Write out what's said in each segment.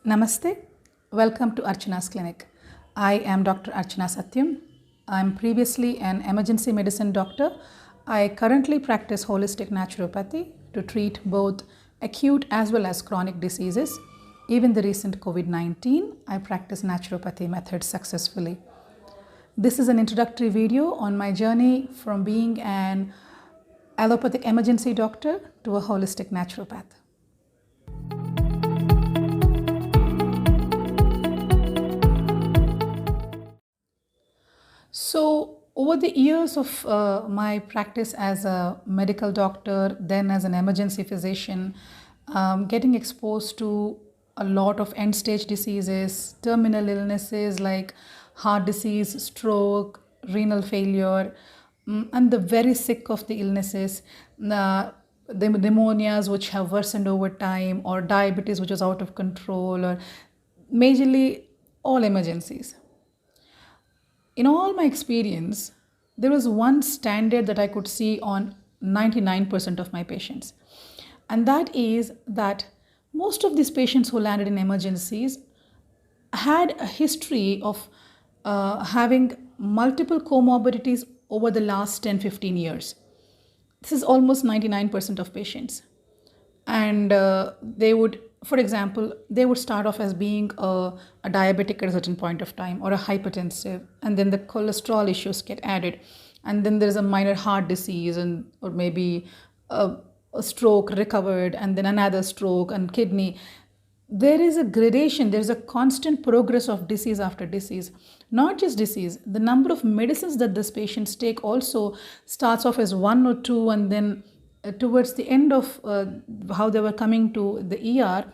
Namaste. Welcome to Archana's Clinic. I am Dr. Archana Satyam. I'm previously an emergency medicine doctor. I currently practice holistic naturopathy to treat both acute as well as chronic diseases. Even the recent COVID-19, I practice naturopathy methods successfully. This is an introductory video on my journey from being an allopathic emergency doctor to a holistic naturopath. So, over the years of my practice as a medical doctor, then as an emergency physician, getting exposed to a lot of end stage diseases, terminal illnesses like heart disease, stroke, renal failure, and the very sick of the illnesses, the pneumonias which have worsened over time, or diabetes which was out of control, or majorly all emergencies. In all my experience, there was one standard that I could see on 99% of my patients. And that is that most of these patients who landed in emergencies had a history of having multiple comorbidities over the last 10-15 years. This is almost 99% of patients. And they would, for example, they would start off as being a diabetic at a certain point of time, or a hypertensive, and then the cholesterol issues get added, and then there's a minor heart disease, or maybe a stroke recovered, and then another stroke and kidney. There is a gradation, there's a constant progress of disease after disease. Not just disease, the number of medicines that these patients take also starts off as one or two, and then towards the end of how they were coming to the ER,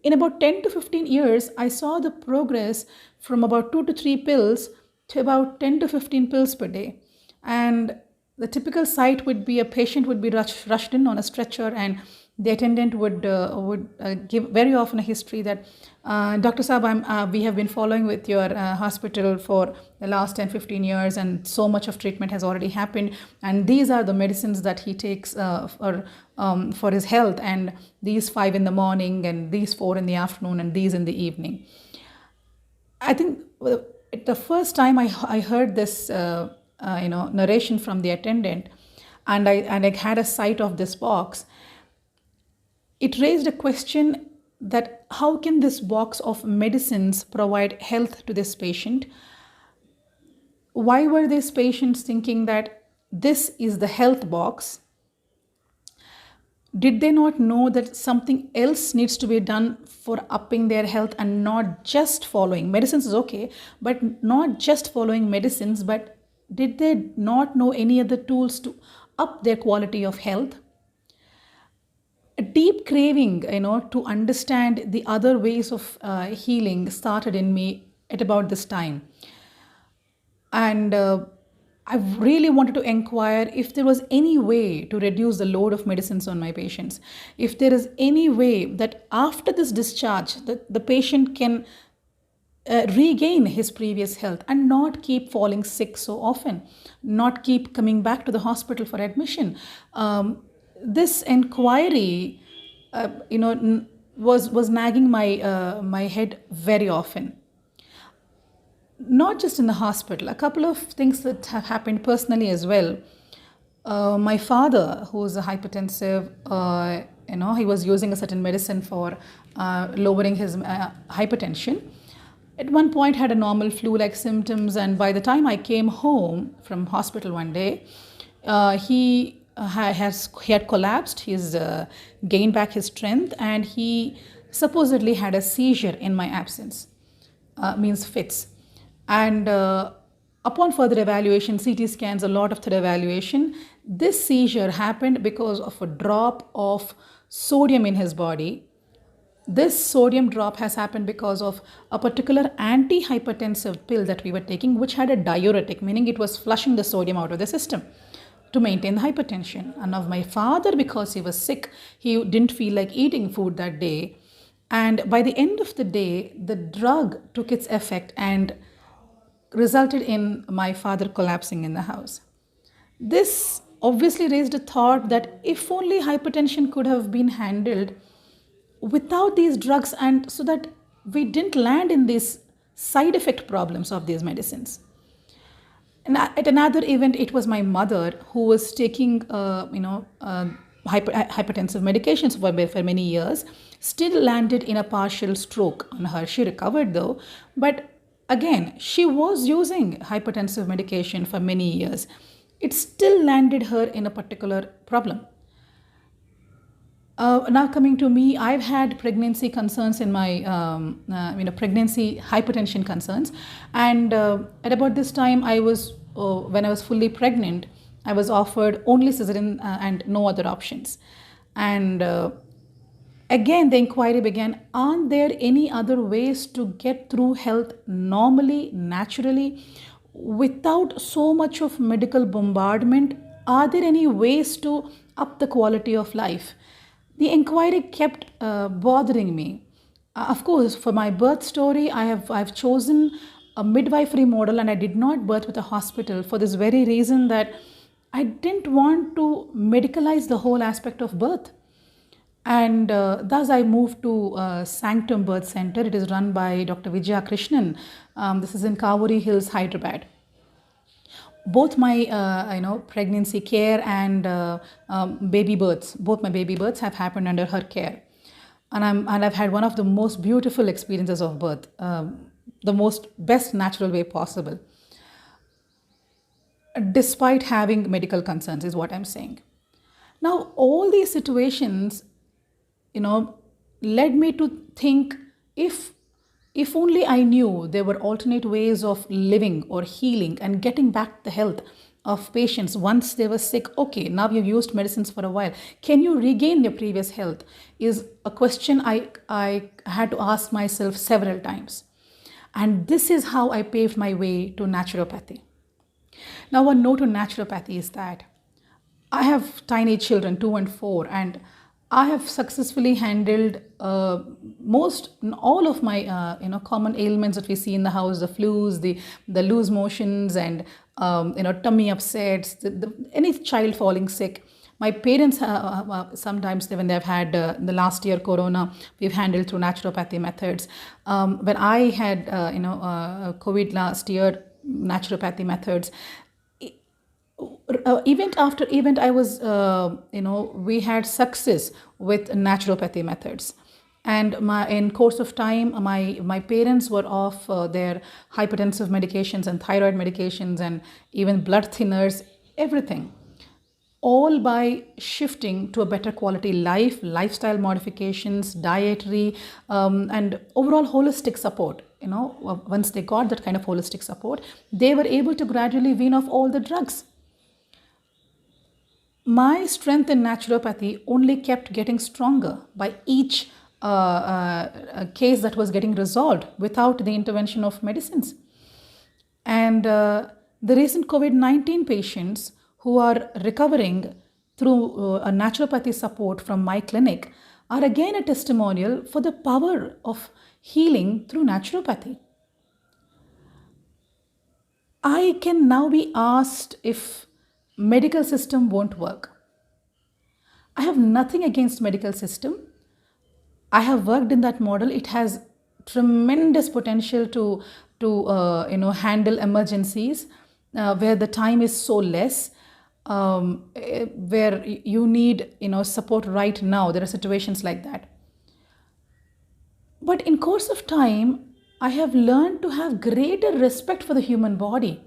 in about 10 to 15 years, I saw the progress from about 2 to 3 pills to about 10 to 15 pills per day. And the typical site would be a patient would be rushed in on a stretcher, and the attendant would give very often a history that, Dr. Saab, we have been following with your hospital for the last 10-15 years, and so much of treatment has already happened, and these are the medicines that he takes for his health, and these 5 in the morning, and these 4 in the afternoon, and these in the evening. I think the first time I heard this narration from the attendant, and I had a sight of this box, it raised a question that how can this box of medicines provide health to this patient? Why were these patients thinking that this is the health box? Did they not know that something else needs to be done for upping their health, and not just following medicines is okay, but not just following medicines, but did they not know any other tools to up their quality of health? A deep craving, to understand the other ways of healing started in me at about this time. And I really wanted to inquire if there was any way to reduce the load of medicines on my patients. If there is any way that after this discharge, the patient can regain his previous health and not keep falling sick so often, not keep coming back to the hospital for admission. This inquiry, was nagging my head very often. Not just in the hospital, a couple of things that have happened personally as well. My father, who is a hypertensive, he was using a certain medicine for lowering his hypertension. At one point had a normal flu-like symptoms, and by the time I came home from hospital one day, he had collapsed. He's gained back his strength, and he supposedly had a seizure in my absence, means fits. And upon further evaluation, CT scans, a lot of thorough evaluation, this seizure happened because of a drop of sodium in his body. This sodium drop has happened because of a particular antihypertensive pill that we were taking, which had a diuretic, meaning it was flushing the sodium out of the system to maintain the hypertension. And of my father, because he was sick, he didn't feel like eating food that day. And by the end of the day, the drug took its effect and resulted in my father collapsing in the house. This obviously raised a thought that if only hypertension could have been handled without these drugs, and so that we didn't land in these side effect problems of these medicines. And at another event, it was my mother who was taking, hypertensive medications for many years, still landed in a partial stroke on her. She recovered though, but again, she was using hypertensive medication for many years. It still landed her in a particular problem. Now coming to me, I've had pregnancy concerns in my, pregnancy hypertension concerns, and at about this time, when I was fully pregnant, I was offered only cesarean and no other options, and again the inquiry began: aren't there any other ways to get through health normally, naturally, without so much of medical bombardment? Are there any ways to up the quality of life? The inquiry kept bothering me. Of course, for my birth story, I've chosen a midwifery model, and I did not birth with a hospital for this very reason, that I didn't want to medicalize the whole aspect of birth. And thus I moved to Sanctum Birth Center. It is run by Dr. Vijaya Krishnan. This is in Kavuri Hills, Hyderabad. Both my pregnancy care and baby births, both my baby births have happened under her care, and I've had one of the most beautiful experiences of birth, the most best natural way possible, despite having medical concerns, is what I'm saying. Now, all these situations, led me to think, if only I knew there were alternate ways of living or healing and getting back the health of patients once they were sick. Okay, now you've used medicines for a while. Can you regain your previous health? Is a question I had to ask myself several times. And this is how I paved my way to naturopathy. Now, one note on naturopathy is that I have tiny children, 2 and 4, and I have successfully handled all of my common ailments that we see in the house: the flus, the loose motions, and tummy upsets, any child falling sick. My parents sometimes, when they've had the last year corona, we've handled through naturopathy methods. When I had COVID last year, naturopathy methods. Event after event, I was, we had success with naturopathy methods. And in course of time, my parents were off their hypertensive medications and thyroid medications and even blood thinners, everything, all by shifting to a better quality life, lifestyle modifications, dietary, and overall holistic support. Once they got that kind of holistic support, they were able to gradually wean off all the drugs. My strength in naturopathy only kept getting stronger by each case that was getting resolved without the intervention of medicines. And the recent COVID-19 patients who are recovering through a naturopathy support from my clinic are again a testimonial for the power of healing through naturopathy. I can now be asked if medical system won't work. I have nothing against medical system. I have worked in that model. It has tremendous potential to handle emergencies where the time is so less, where you need support right now. There are situations like that. But in course of time, I have learned to have greater respect for the human body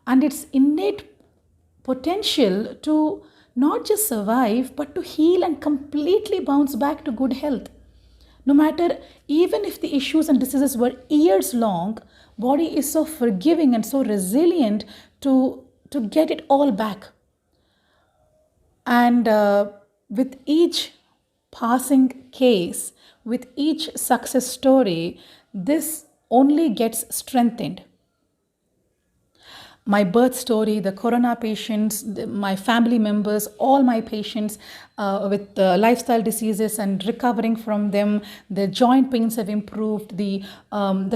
and its innate potential to not just survive, but to heal and completely bounce back to good health. No matter, even if the issues and diseases were years long, body is so forgiving and so resilient to get it all back. And with each passing case, with each success story, this only gets strengthened. My birth story, the corona patients, my family members, all my patients with lifestyle diseases and recovering from them, the joint pains have improved, the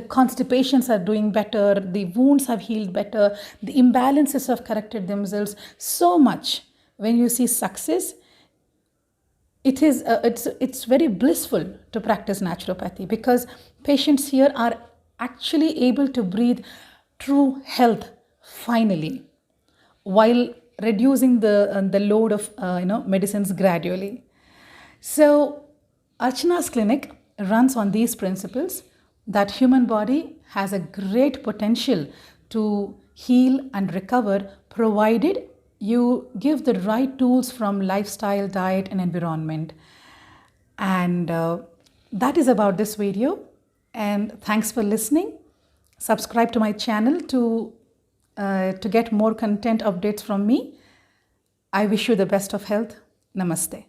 constipations are doing better, the wounds have healed better, the imbalances have corrected themselves so much. When you see success, it's very blissful to practice naturopathy because patients here are actually able to breathe true health finally, while reducing the load of medicines gradually. So Archana's clinic runs on these principles that human body has a great potential to heal and recover, provided you give the right tools from lifestyle, diet, and environment. And that is about this video. And thanks for listening. Subscribe to my channel to get more content updates from me. I wish you the best of health. Namaste.